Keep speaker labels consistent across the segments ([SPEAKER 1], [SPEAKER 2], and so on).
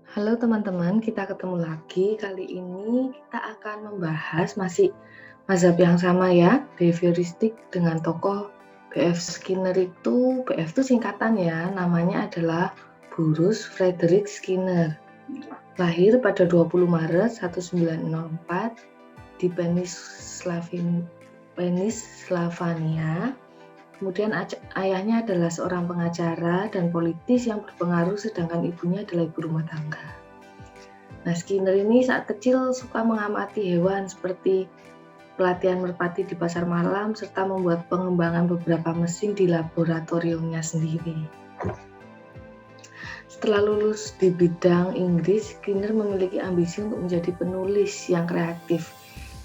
[SPEAKER 1] Halo teman-teman, kita ketemu lagi. Kali ini kita akan membahas masih mazhab yang sama ya, behavioristik dengan tokoh B.F. Skinner itu, BF itu singkatan ya, namanya adalah Bruce Frederick Skinner. Lahir pada 20 Maret 1904 di Pennsylvania. Kemudian ayahnya adalah seorang pengacara dan politis yang berpengaruh, sedangkan ibunya adalah ibu rumah tangga. Nah, Skinner ini saat kecil suka mengamati hewan seperti pelatihan merpati di pasar malam serta membuat pengembangan beberapa mesin di laboratoriumnya sendiri. Setelah lulus di bidang Inggris, Skinner memiliki ambisi untuk menjadi penulis yang kreatif.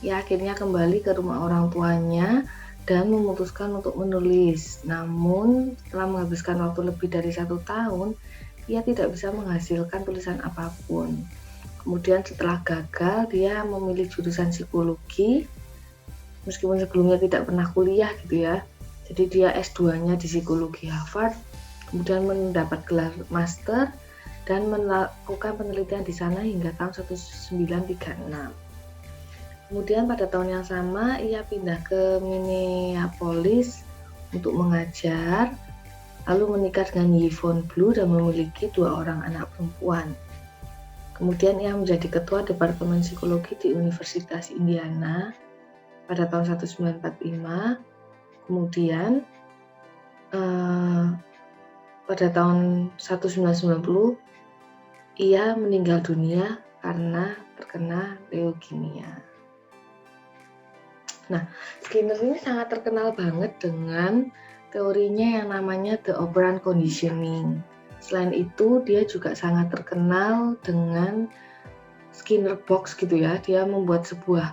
[SPEAKER 1] Ia akhirnya kembali ke rumah orang tuanya dan memutuskan untuk menulis. Namun, setelah menghabiskan waktu lebih dari 1 tahun, ia tidak bisa menghasilkan tulisan apapun. Kemudian setelah gagal, dia memilih jurusan psikologi, meskipun sebelumnya tidak pernah kuliah gitu ya. Jadi dia S2-nya di psikologi Harvard, kemudian mendapat gelar master dan melakukan penelitian di sana hingga tahun 1936. Kemudian pada tahun yang sama ia pindah ke Minneapolis untuk mengajar, lalu menikah dengan Yvonne Blue dan memiliki 2 orang anak perempuan. Kemudian ia menjadi ketua Departemen Psikologi di Universitas Indiana pada tahun 1945. Kemudian pada tahun 1990 ia meninggal dunia karena terkena leukemia. Nah, Skinner ini sangat terkenal banget dengan teorinya yang namanya the operant conditioning. Selain itu, dia juga sangat terkenal dengan Skinner box gitu ya. Dia membuat sebuah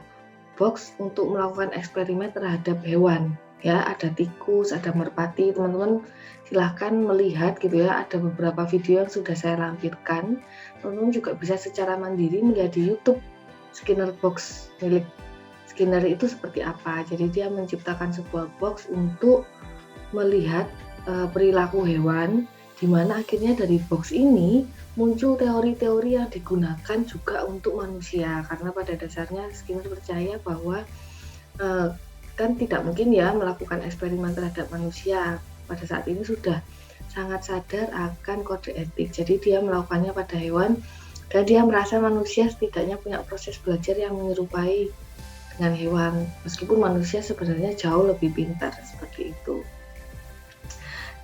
[SPEAKER 1] box untuk melakukan eksperimen terhadap hewan. Ya, ada tikus, ada merpati. Teman-teman silahkan melihat gitu ya. Ada beberapa video yang sudah saya lampirkan. Teman-teman juga bisa secara mandiri melihat di YouTube Skinner box milik Skinner itu seperti apa. Jadi dia menciptakan sebuah box untuk melihat perilaku hewan, di mana akhirnya dari box ini muncul teori-teori yang digunakan juga untuk manusia. Karena pada dasarnya Skinner percaya bahwa kan tidak mungkin ya melakukan eksperimen terhadap manusia. Pada saat ini sudah sangat sadar akan kode etik. Jadi dia melakukannya pada hewan dan dia merasa manusia setidaknya punya proses belajar yang menyerupai dengan hewan, meskipun manusia sebenarnya jauh lebih pintar seperti itu.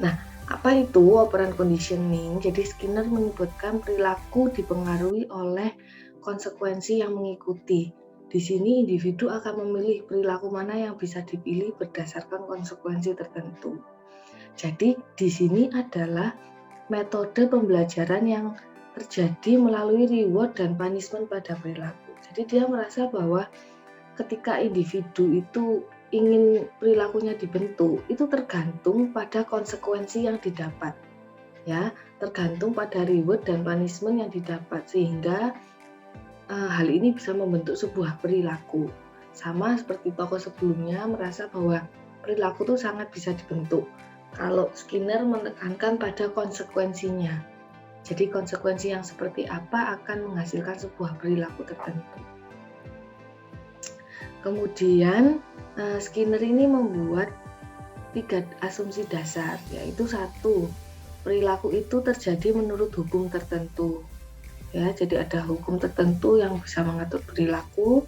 [SPEAKER 1] Nah, apa itu operant conditioning? Jadi Skinner menyebutkan perilaku dipengaruhi oleh konsekuensi yang mengikuti. Di sini individu akan memilih perilaku mana yang bisa dipilih berdasarkan konsekuensi tertentu. Jadi di sini adalah metode pembelajaran yang terjadi melalui reward dan punishment pada perilaku. Jadi dia merasa bahwa ketika individu itu ingin perilakunya dibentuk, itu tergantung pada konsekuensi yang didapat, ya, tergantung pada reward dan punishment yang didapat, sehingga hal ini bisa membentuk sebuah perilaku. Sama seperti tokoh sebelumnya merasa bahwa perilaku itu sangat bisa dibentuk. Kalau Skinner menekankan pada konsekuensinya. Jadi konsekuensi yang seperti apa akan menghasilkan sebuah perilaku tertentu. Kemudian Skinner ini membuat 3 asumsi dasar, yaitu 1, perilaku itu terjadi menurut hukum tertentu. Ya, jadi ada hukum tertentu yang bisa mengatur perilaku.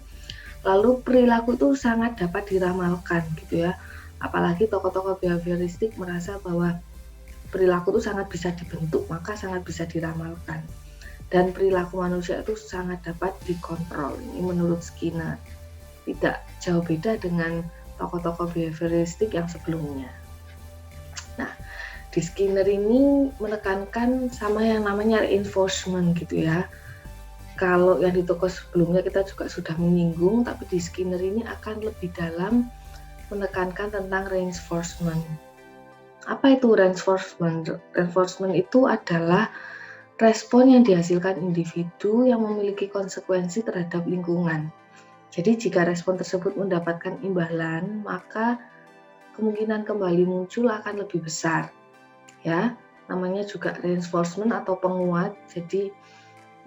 [SPEAKER 1] Lalu perilaku itu sangat dapat diramalkan gitu ya. Apalagi tokoh-tokoh behavioristik merasa bahwa perilaku itu sangat bisa dibentuk, maka sangat bisa diramalkan. Dan perilaku manusia itu sangat dapat dikontrol. Ini menurut Skinner. Tidak jauh beda dengan tokoh-tokoh behavioristik yang sebelumnya. Nah, di Skinner ini menekankan sama yang namanya reinforcement gitu ya. Kalau yang di tokoh sebelumnya kita juga sudah menyinggung, tapi di Skinner ini akan lebih dalam menekankan tentang reinforcement. Apa itu reinforcement? Reinforcement itu adalah respon yang dihasilkan individu yang memiliki konsekuensi terhadap lingkungan. Jadi jika respon tersebut mendapatkan imbalan, maka kemungkinan kembali muncul akan lebih besar. Ya, namanya juga reinforcement atau penguat. Jadi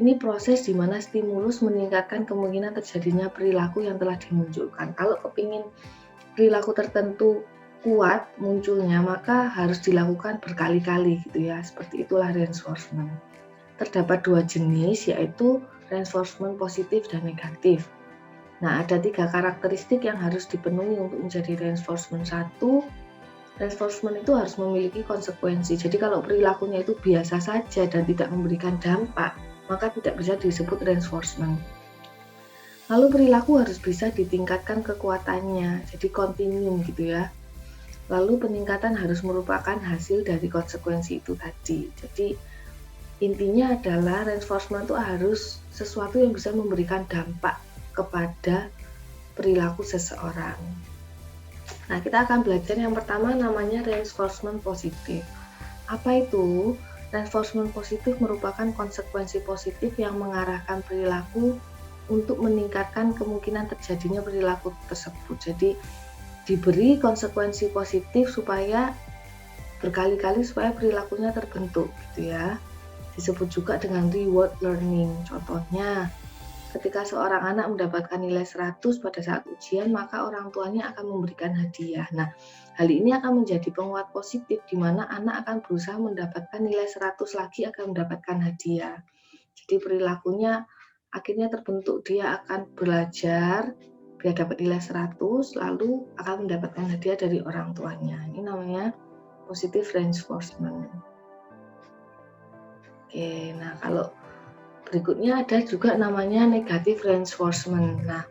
[SPEAKER 1] Ini proses di mana stimulus meningkatkan kemungkinan terjadinya perilaku yang telah dimunculkan. Kalau kepingin perilaku tertentu kuat munculnya, maka harus dilakukan berkali-kali gitu ya. Seperti itulah reinforcement. Terdapat 2 jenis, yaitu reinforcement positif dan negatif. Nah, ada 3 karakteristik yang harus dipenuhi untuk menjadi reinforcement. 1, reinforcement itu harus memiliki konsekuensi. Jadi kalau perilakunya itu biasa saja dan tidak memberikan dampak, maka tidak bisa disebut reinforcement. Lalu perilaku harus bisa ditingkatkan kekuatannya, jadi kontinu gitu ya. Lalu peningkatan harus merupakan hasil dari konsekuensi itu tadi. Jadi intinya adalah reinforcement itu harus sesuatu yang bisa memberikan dampak kepada perilaku seseorang. Nah, kita akan belajar yang pertama namanya reinforcement positif. Apa itu? Reinforcement positif merupakan konsekuensi positif yang mengarahkan perilaku untuk meningkatkan kemungkinan terjadinya perilaku tersebut. Jadi diberi konsekuensi positif supaya berkali-kali supaya perilakunya terbentuk gitu ya. Disebut juga dengan reward learning. Contohnya, ketika seorang anak mendapatkan nilai 100 pada saat ujian, maka orang tuanya akan memberikan hadiah. Nah, hal ini akan menjadi penguat positif di mana anak akan berusaha mendapatkan nilai 100 lagi agar mendapatkan hadiah. Jadi perilakunya akhirnya terbentuk, dia akan belajar biar dapat nilai 100 lalu akan mendapatkan hadiah dari orang tuanya. Ini namanya positive reinforcement. Oke, nah kalau berikutnya ada juga namanya negative reinforcement. Nah,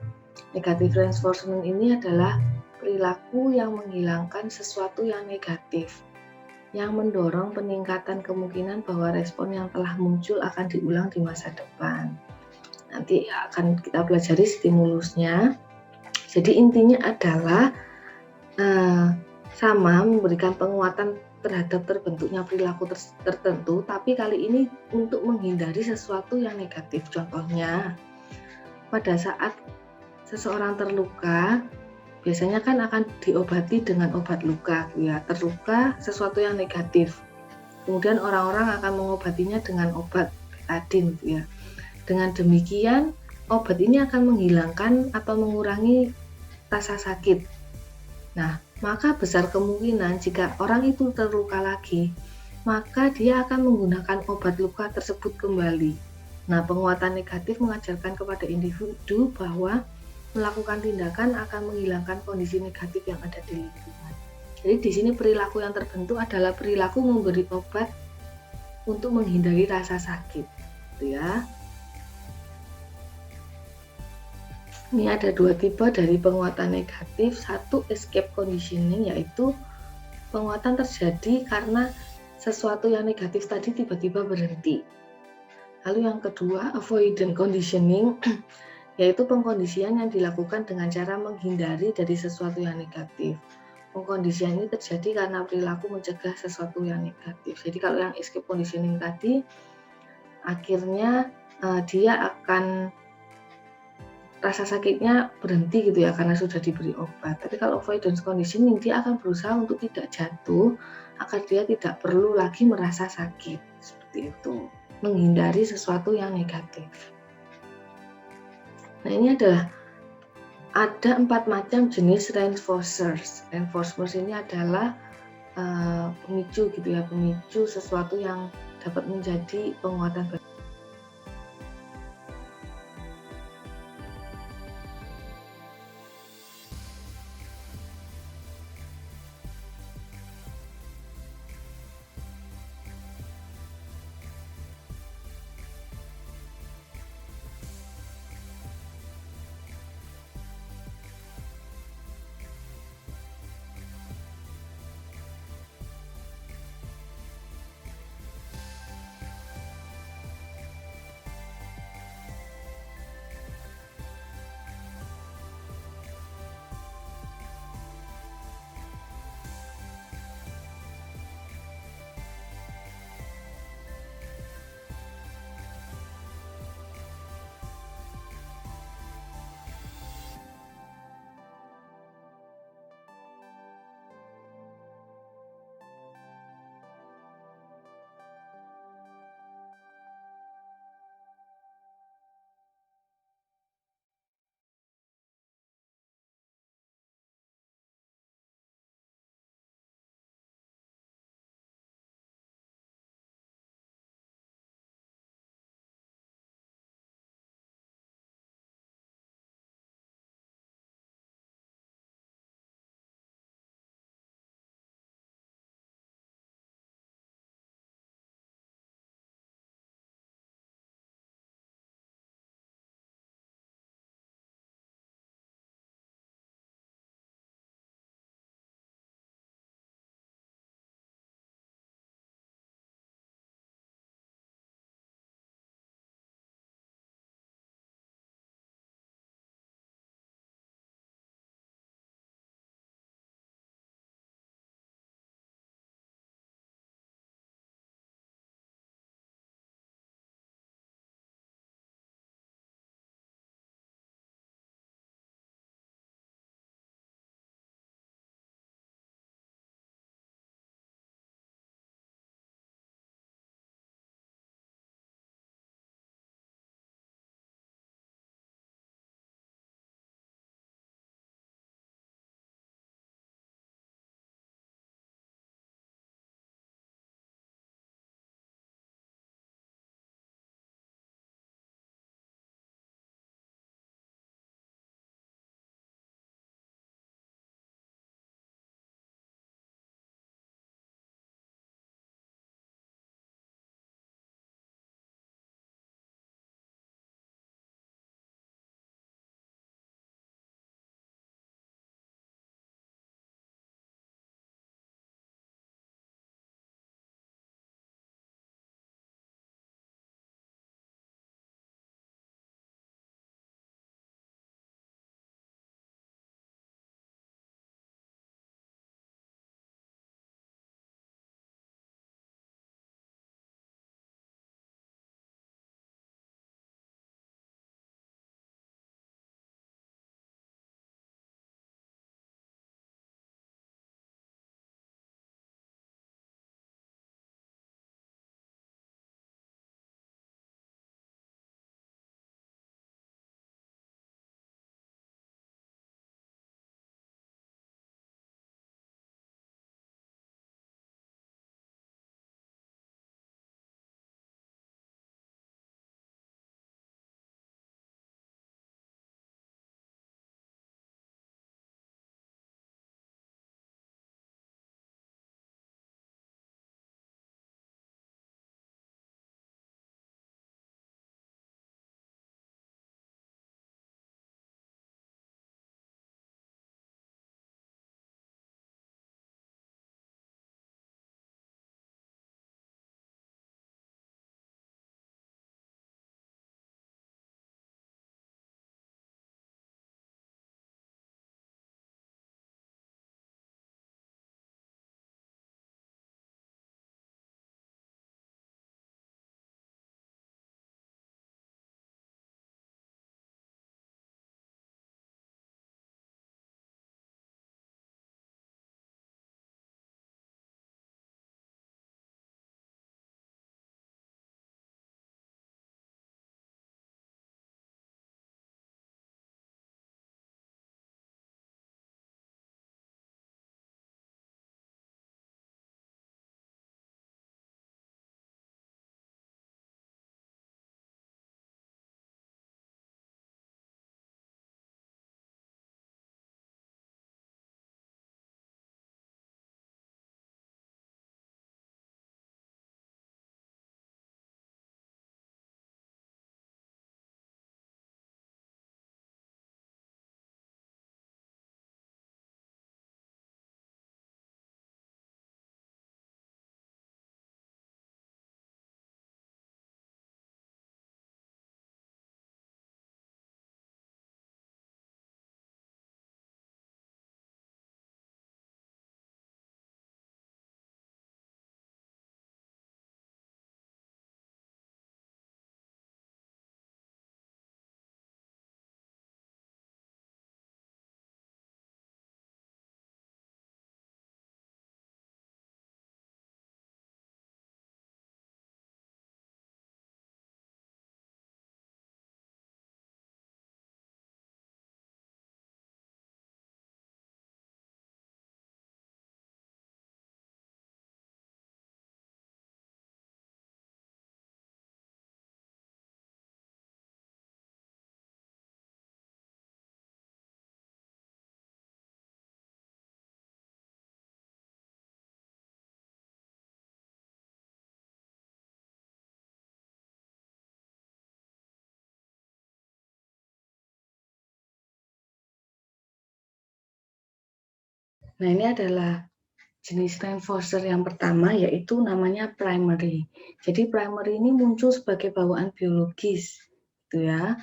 [SPEAKER 1] negative reinforcement ini adalah perilaku yang menghilangkan sesuatu yang negatif, yang mendorong peningkatan kemungkinan bahwa respon yang telah muncul akan diulang di masa depan. Nanti akan kita pelajari stimulusnya. Jadi intinya adalah sama memberikan penguatan terhadap terbentuknya perilaku tertentu, tapi kali ini untuk menghindari sesuatu yang negatif. Contohnya, pada saat seseorang terluka, biasanya kan akan diobati dengan obat luka, ya. Terluka sesuatu yang negatif. Kemudian orang-orang akan mengobatinya dengan obat betadine, ya. Dengan demikian, obat ini akan menghilangkan atau mengurangi rasa sakit. Nah, maka besar kemungkinan jika orang itu terluka lagi, maka dia akan menggunakan obat luka tersebut kembali. Nah, penguatan negatif mengajarkan kepada individu bahwa melakukan tindakan akan menghilangkan kondisi negatif yang ada di lingkungan. Jadi di sini perilaku yang terbentuk adalah perilaku memberi obat untuk menghindari rasa sakit, gitu ya. Ini ada 2 tipe dari penguatan negatif. 1, escape conditioning, yaitu penguatan terjadi karena sesuatu yang negatif tadi tiba-tiba berhenti. Lalu yang kedua, avoidant conditioning, yaitu pengkondisian yang dilakukan dengan cara menghindari dari sesuatu yang negatif. Pengkondisian ini terjadi karena perilaku mencegah sesuatu yang negatif. Jadi kalau yang escape conditioning tadi, akhirnya dia akan rasa sakitnya berhenti gitu ya karena sudah diberi obat. Tapi kalau avoidance conditioning, dia akan berusaha untuk tidak jatuh agar dia tidak perlu lagi merasa sakit. Seperti itu, menghindari sesuatu yang negatif. Nah, ini ada 4 macam jenis reinforcers. Reinforcers ini adalah pemicu gitu ya, pemicu sesuatu yang dapat menjadi penguatan. Nah, ini adalah jenis reinforcer yang pertama, yaitu namanya primary. Jadi primary ini muncul sebagai bawaan biologis, gitu ya.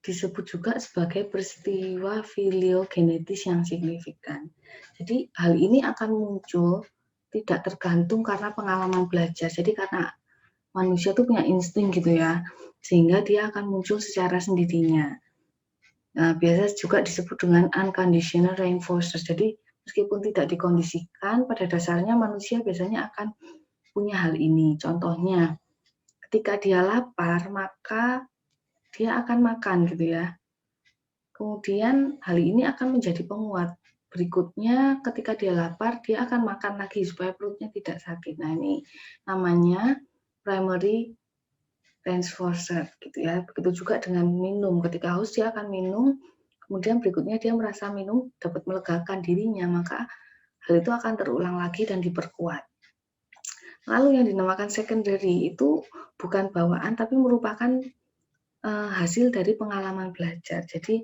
[SPEAKER 1] Disebut juga sebagai peristiwa filogenetis yang signifikan. Jadi hal ini akan muncul tidak tergantung karena pengalaman belajar. Jadi karena manusia tuh punya insting gitu ya, sehingga dia akan muncul secara sendirinya. Nah, biasa juga disebut dengan unconditional reinforcer. Jadi meskipun tidak dikondisikan, pada dasarnya manusia biasanya akan punya hal ini. Contohnya, ketika dia lapar, maka dia akan makan gitu ya. Kemudian hal ini akan menjadi penguat. Berikutnya ketika dia lapar, dia akan makan lagi supaya perutnya tidak sakit. Nah, ini namanya primary reinforcer gitu ya. Begitu juga dengan minum. Ketika haus dia akan minum, kemudian berikutnya dia merasa minum dapat melegakan dirinya, maka hal itu akan terulang lagi dan diperkuat. Lalu yang dinamakan secondary itu bukan bawaan tapi merupakan hasil dari pengalaman belajar. Jadi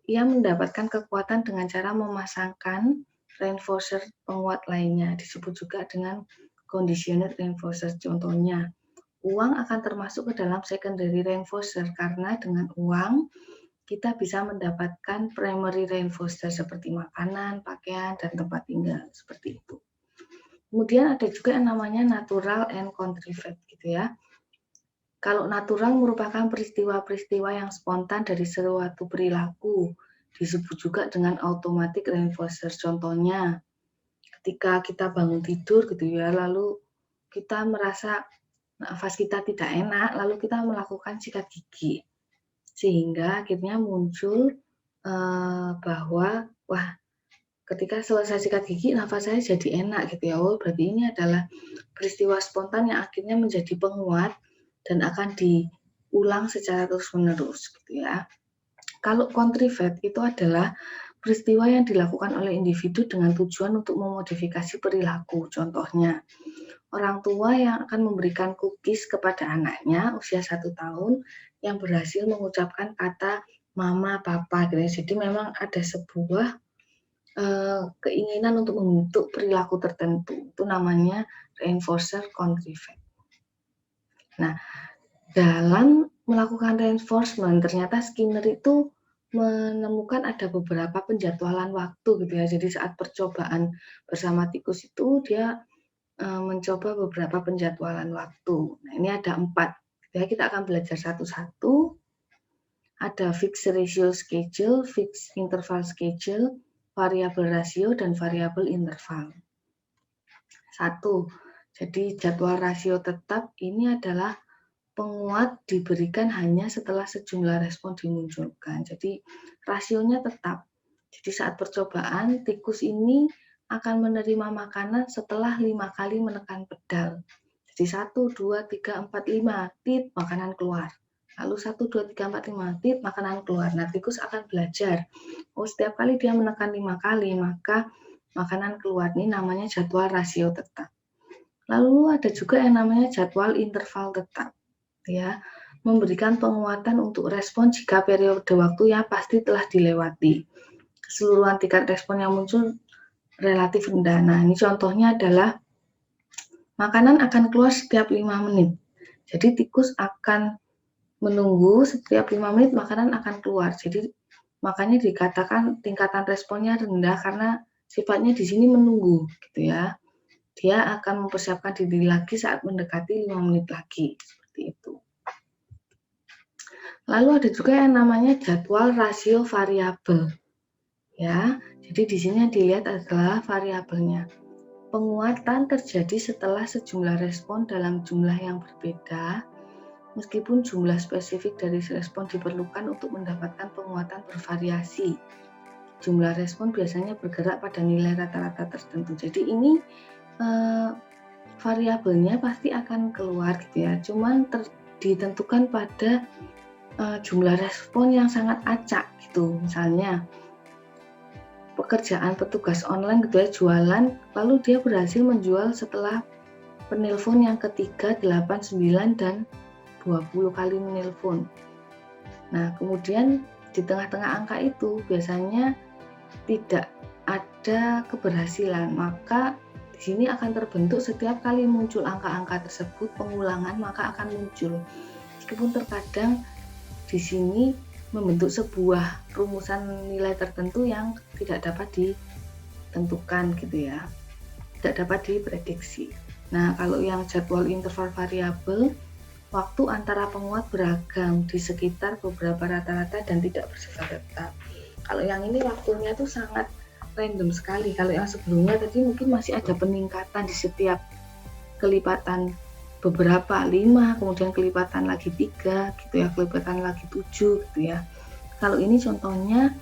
[SPEAKER 1] ia mendapatkan kekuatan dengan cara memasangkan reinforcer penguat lainnya, disebut juga dengan conditional reinforcer. Contohnya, uang akan termasuk ke dalam secondary reinforcer karena dengan uang kita bisa mendapatkan primary reinforcer seperti makanan, pakaian, dan tempat tinggal, seperti itu. Kemudian ada juga yang namanya natural and contrived gitu ya. Kalau natural merupakan peristiwa-peristiwa yang spontan dari suatu perilaku, disebut juga dengan automatic reinforcer. Contohnya, ketika kita bangun tidur gitu ya, lalu kita merasa nafas kita tidak enak, lalu kita melakukan sikat gigi. Sehingga akhirnya muncul bahwa, wah, ketika selesai sikat gigi, nafas saya jadi enak gitu ya. Oh, berarti ini adalah peristiwa spontan yang akhirnya menjadi penguat dan akan diulang secara terus-menerus gitu ya. Kalau contrived itu adalah peristiwa yang dilakukan oleh individu dengan tujuan untuk memodifikasi perilaku. Contohnya, orang tua yang akan memberikan cookies kepada anaknya usia 1 tahun yang berhasil mengucapkan kata mama, papa gitu ya. Jadi memang ada sebuah keinginan untuk membentuk perilaku tertentu. Itu namanya reinforcer contrived. Nah, dalam melakukan reinforcement, ternyata Skinner itu menemukan ada beberapa penjadwalan waktu gitu ya. Jadi saat percobaan bersama tikus itu dia mencoba beberapa penjadwalan waktu. Nah, ini ada 4. Ya, kita akan belajar satu-satu. Ada fixed ratio schedule, fixed interval schedule, variable rasio, dan variable interval. 1. Jadi jadwal rasio tetap ini adalah penguat diberikan hanya setelah sejumlah respon dimunculkan. Jadi rasionya tetap. Jadi saat percobaan, tikus ini akan menerima makanan setelah 5 kali menekan pedal. Jadi 1, 2, 3, 4, 5, tit, makanan keluar. Lalu 1, 2, 3, 4, 5, tit, makanan keluar. Nah, tikus akan belajar. Oh, setiap kali dia menekan 5 kali, maka makanan keluar. Ini namanya jadwal rasio tetap. Lalu ada juga yang namanya jadwal interval tetap. Ya, memberikan penguatan untuk respon jika periode waktu yang pasti telah dilewati. Keseluruhan tingkat respon yang muncul relatif rendah. Nah, ini contohnya adalah makanan akan keluar setiap 5 menit. Jadi tikus akan menunggu setiap 5 menit makanan akan keluar. Jadi makanya dikatakan tingkatan responnya rendah karena sifatnya di sini menunggu gitu ya. Dia akan mempersiapkan diri lagi saat mendekati 5 menit lagi, seperti itu. Lalu ada juga yang namanya jadwal rasio variabel. Ya, jadi di sini yang dilihat adalah variabelnya. Penguatan terjadi setelah sejumlah respon dalam jumlah yang berbeda, meskipun jumlah spesifik dari respon diperlukan untuk mendapatkan penguatan bervariasi. Jumlah respon biasanya bergerak pada nilai rata-rata tertentu. Jadi ini variabelnya pasti akan keluar gitu ya. Cuman ditentukan pada jumlah respon yang sangat acak gitu. Misalnya pekerjaan petugas online gitu ya, jualan, lalu dia berhasil menjual setelah penelpon yang ketiga, 8, 9, dan 20 kali menelpon. Nah, kemudian di tengah-tengah angka itu biasanya tidak ada keberhasilan, maka di sini akan terbentuk setiap kali muncul angka-angka tersebut, pengulangan maka akan muncul. Meskipun terkadang di sini membentuk sebuah rumusan nilai tertentu yang tidak dapat ditentukan gitu ya, tidak dapat diprediksi. Nah, kalau yang jadwal interval variabel, waktu antara penguat beragam di sekitar beberapa rata-rata dan tidak bersifat tetap. Kalau yang ini waktunya itu sangat random sekali. Kalau yang sebelumnya tadi mungkin masih ada peningkatan di setiap kelipatan beberapa 5, kemudian kelipatan lagi 3 gitu ya, kelipatan lagi 7 gitu ya. Kalau ini contohnya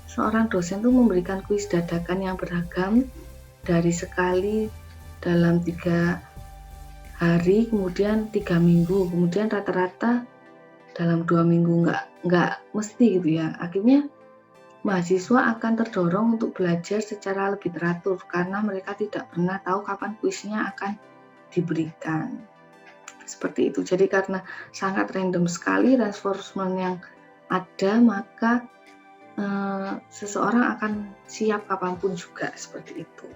[SPEAKER 1] seorang dosen tuh memberikan kuis dadakan yang beragam dari sekali dalam 3 hari, kemudian 3 minggu, kemudian rata-rata dalam 2 minggu, nggak mesti gitu ya. Akhirnya mahasiswa akan terdorong untuk belajar secara lebih teratur karena mereka tidak pernah tahu kapan kuisnya akan diberikan. Seperti itu. Jadi karena sangat random sekali reinforcement yang ada, maka seseorang akan siap kapanpun juga, seperti itu.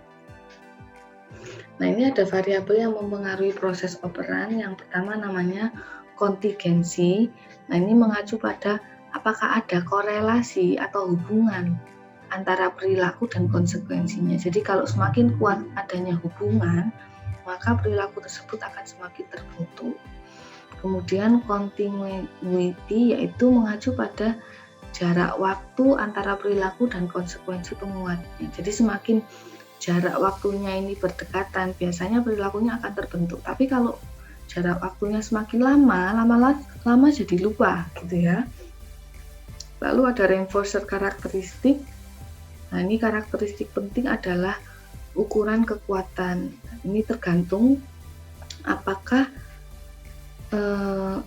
[SPEAKER 1] Nah, ini ada variabel yang mempengaruhi proses operan. Yang pertama namanya kontingensi. Nah, ini mengacu pada apakah ada korelasi atau hubungan antara perilaku dan konsekuensinya. Jadi kalau semakin kuat adanya hubungan, maka perilaku tersebut akan semakin terbentuk. Kemudian continuity yaitu mengacu pada jarak waktu antara perilaku dan konsekuensi penguatnya. Jadi semakin jarak waktunya ini berdekatan, biasanya perilakunya akan terbentuk. Tapi kalau jarak waktunya semakin lama jadi lupa gitu ya. Lalu ada reinforcer karakteristik. Nah, ini karakteristik penting adalah ukuran kekuatan. Ini tergantung apakah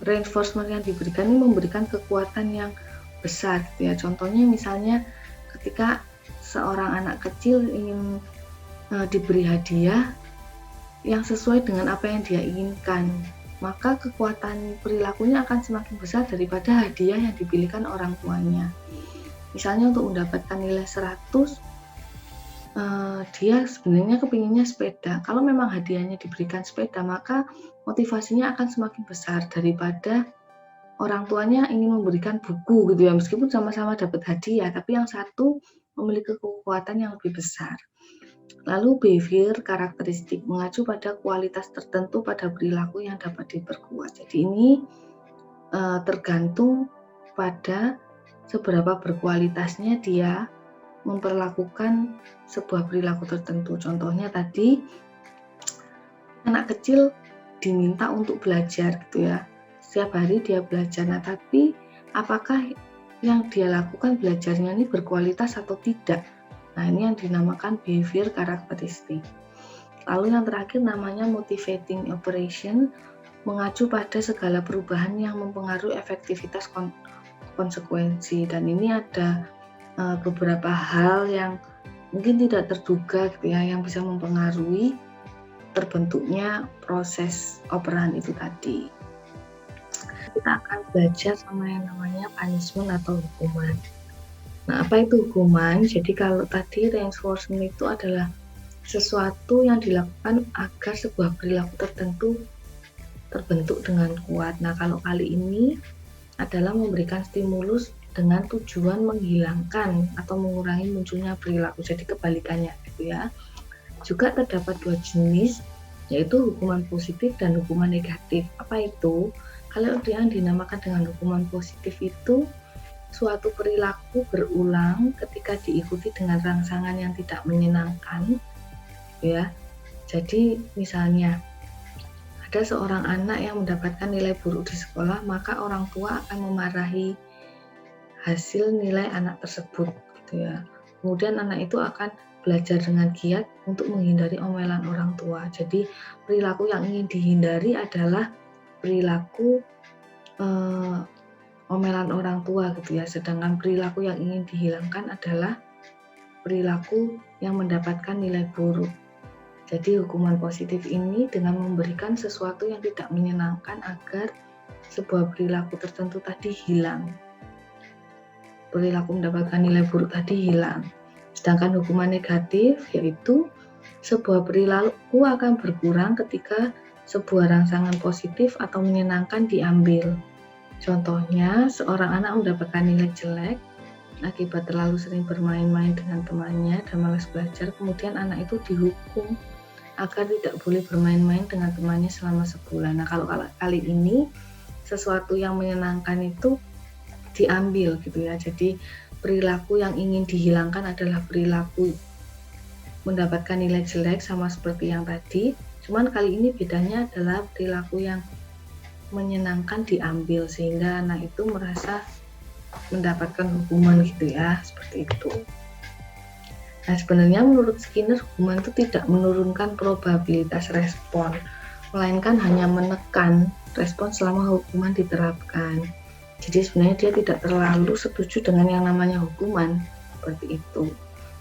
[SPEAKER 1] reinforcement yang diberikan ini memberikan kekuatan yang besar gitu ya. Contohnya misalnya ketika seorang anak kecil ingin diberi hadiah yang sesuai dengan apa yang dia inginkan, maka kekuatan perilakunya akan semakin besar daripada hadiah yang dipilihkan orang tuanya. Misalnya untuk mendapatkan nilai 100, dia sebenarnya kepinginnya sepeda. Kalau memang hadiahnya diberikan sepeda, maka motivasinya akan semakin besar daripada orang tuanya ingin memberikan buku gitu ya. Meskipun sama-sama dapat hadiah, tapi yang satu memiliki kekuatan yang lebih besar. Lalu behavior karakteristik mengacu pada kualitas tertentu pada perilaku yang dapat diperkuat. Jadi ini tergantung pada seberapa berkualitasnya dia memperlakukan sebuah perilaku tertentu. Contohnya tadi anak kecil diminta untuk belajar gitu ya. Setiap hari dia belajar. Nah, tapi apakah yang dia lakukan belajarnya ini berkualitas atau tidak? Nah, ini yang dinamakan behavior karakteristik. Lalu yang terakhir namanya motivating operation, mengacu pada segala perubahan yang mempengaruhi efektivitas konsekuensi. Dan ini ada beberapa hal yang mungkin tidak terduga gitu ya, yang bisa mempengaruhi terbentuknya proses operan itu tadi. Kita akan belajar sama yang namanya punishment atau hukuman. Nah, apa itu hukuman? Jadi kalau tadi reinforcement itu adalah sesuatu yang dilakukan agar sebuah perilaku tertentu terbentuk dengan kuat. Nah, kalau kali ini adalah memberikan stimulus dengan tujuan menghilangkan atau mengurangi munculnya perilaku. Jadi kebalikannya gitu ya. Juga terdapat 2 jenis, yaitu hukuman positif dan hukuman negatif. Apa itu? Kalau yang dinamakan dengan hukuman positif itu suatu perilaku berulang ketika diikuti dengan rangsangan yang tidak menyenangkan, ya. Jadi misalnya ada seorang anak yang mendapatkan nilai buruk di sekolah, maka orang tua akan memarahi hasil nilai anak tersebut, gitu ya. Kemudian anak itu akan belajar dengan giat untuk menghindari omelan orang tua. Jadi perilaku yang ingin dihindari adalah perilaku omelan orang tua gitu ya, sedangkan perilaku yang ingin dihilangkan adalah perilaku yang mendapatkan nilai buruk. Jadi hukuman positif ini dengan memberikan sesuatu yang tidak menyenangkan agar sebuah perilaku tertentu tadi hilang. Perilaku mendapatkan nilai buruk tadi hilang. Sedangkan hukuman negatif yaitu sebuah perilaku akan berkurang ketika sebuah rangsangan positif atau menyenangkan diambil. Contohnya, seorang anak mendapatkan nilai jelek akibat terlalu sering bermain-main dengan temannya dan malas belajar, kemudian anak itu dihukum agar tidak boleh bermain-main dengan temannya selama sebulan. Nah, kalau kali ini sesuatu yang menyenangkan itu diambil gitu ya. Jadi perilaku yang ingin dihilangkan adalah perilaku mendapatkan nilai jelek sama seperti yang tadi. Cuman kali ini bedanya adalah perilaku yang menyenangkan diambil sehingga anak itu merasa mendapatkan hukuman gitu ya, seperti itu. Nah, sebenarnya menurut Skinner, hukuman itu tidak menurunkan probabilitas respon, melainkan hanya menekan respon selama hukuman diterapkan. Jadi sebenarnya dia tidak terlalu setuju dengan yang namanya hukuman, seperti itu.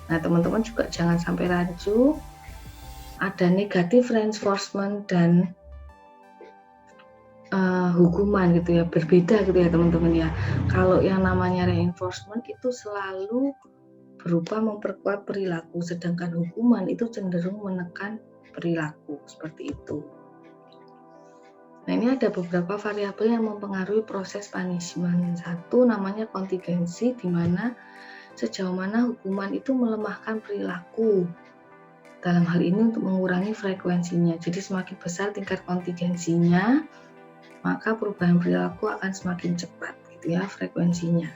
[SPEAKER 1] Nah, teman-teman juga jangan sampai rancu, ada negative reinforcement dan hukuman gitu ya, berbeda gitu ya teman-teman ya. Kalau yang namanya reinforcement itu selalu berupa memperkuat perilaku, sedangkan hukuman itu cenderung menekan perilaku, seperti itu. Nah, ini ada beberapa variabel yang mempengaruhi proses punishment. Satu namanya kontingensi, di mana sejauh mana hukuman itu melemahkan perilaku. Dalam hal ini untuk mengurangi frekuensinya. Jadi semakin besar tingkat kontingensinya, maka perubahan perilaku akan semakin cepat gitu ya frekuensinya.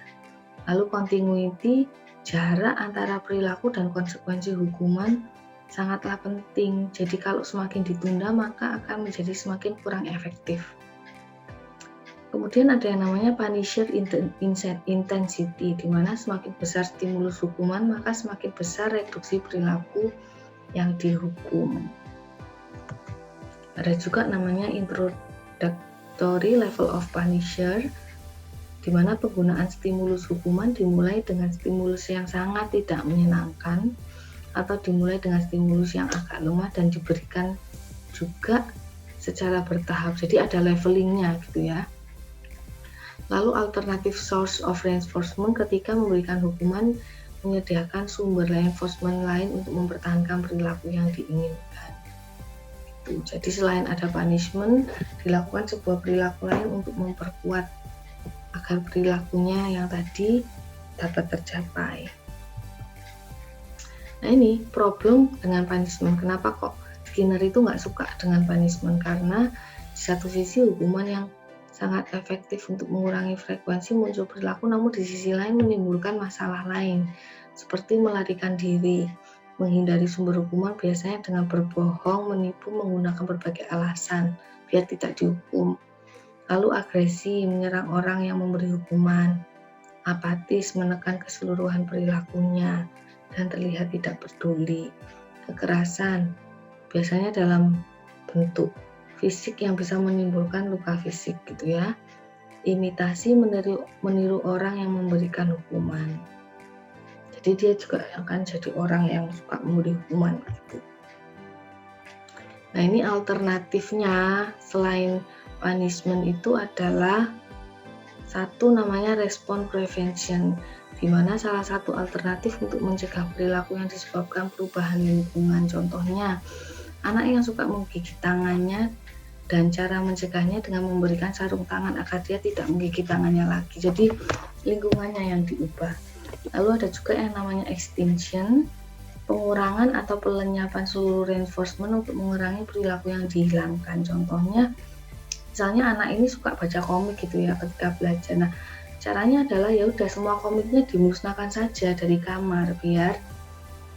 [SPEAKER 1] Lalu continuity, jarak antara perilaku dan konsekuensi hukuman sangatlah penting. Jadi kalau semakin ditunda maka akan menjadi semakin kurang efektif. Kemudian ada yang namanya punisher intensity, di mana semakin besar stimulus hukuman maka semakin besar reduksi perilaku yang dihukum. Ada juga namanya introductory level of punisher, di mana penggunaan stimulus hukuman dimulai dengan stimulus yang sangat tidak menyenangkan atau dimulai dengan stimulus yang agak lemah dan diberikan juga secara bertahap. Jadi ada levelingnya gitu ya. Lalu alternative source of reinforcement, ketika memberikan hukuman menyediakan sumber reinforcement lain untuk mempertahankan perilaku yang diinginkan. Jadi selain ada punishment, dilakukan sebuah perilaku lain untuk memperkuat agar perilakunya yang tadi dapat tercapai. Nah, ini problem dengan punishment. Kenapa kok Skinner itu nggak suka dengan punishment? Karena di satu sisi hukuman yang sangat efektif untuk mengurangi frekuensi muncul perilaku, namun di sisi lain menimbulkan masalah lain seperti melarikan diri, menghindari sumber hukuman biasanya dengan berbohong, menipu, menggunakan berbagai alasan biar tidak dihukum. Lalu agresi, menyerang orang yang memberi hukuman, apatis, menekan keseluruhan perilakunya, dan terlihat tidak peduli. Kekerasan, biasanya dalam bentuk fisik yang bisa menimbulkan luka fisik gitu ya. Imitasi, meniru orang yang memberikan hukuman. Jadi dia juga akan jadi orang yang suka memberi hukuman gitu. Nah, ini alternatifnya selain punishment itu adalah satu namanya respon prevention, di mana salah satu alternatif untuk mencegah perilaku yang disebabkan perubahan lingkungan. Contohnya, anak yang suka menggigit tangannya dan cara mencegahnya dengan memberikan sarung tangan agar dia tidak menggigit tangannya lagi. Jadi lingkungannya yang diubah. Lalu ada juga yang namanya extinction, pengurangan atau pelenyapan seluruh reinforcement untuk mengurangi perilaku yang dihilangkan. Contohnya, misalnya anak ini suka baca komik gitu ya ketika belajar. Nah, caranya adalah ya udah semua komiknya dimusnahkan saja dari kamar biar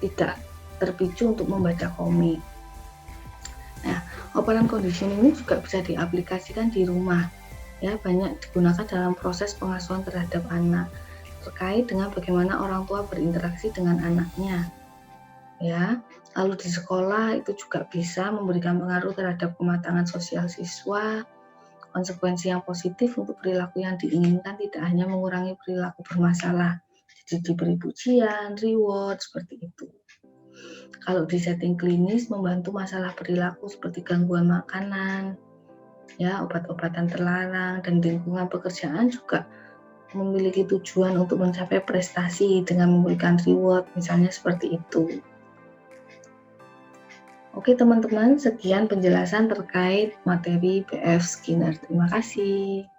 [SPEAKER 1] tidak terpicu untuk membaca komik. Nah, operant conditioning ini juga bisa diaplikasikan di rumah. Ya, banyak digunakan dalam proses pengasuhan terhadap anak terkait dengan bagaimana orang tua berinteraksi dengan anaknya. Ya, lalu di sekolah itu juga bisa memberikan pengaruh terhadap kematangan sosial siswa. Konsekuensi yang positif untuk perilaku yang diinginkan tidak hanya mengurangi perilaku bermasalah, jadi diberi pujian, reward, seperti itu. Kalau di setting klinis, membantu masalah perilaku seperti gangguan makanan, ya, obat-obatan terlarang, dan lingkungan pekerjaan juga memiliki tujuan untuk mencapai prestasi dengan memberikan reward, misalnya seperti itu. Oke teman-teman, sekian penjelasan terkait materi BF Skinner. Terima kasih.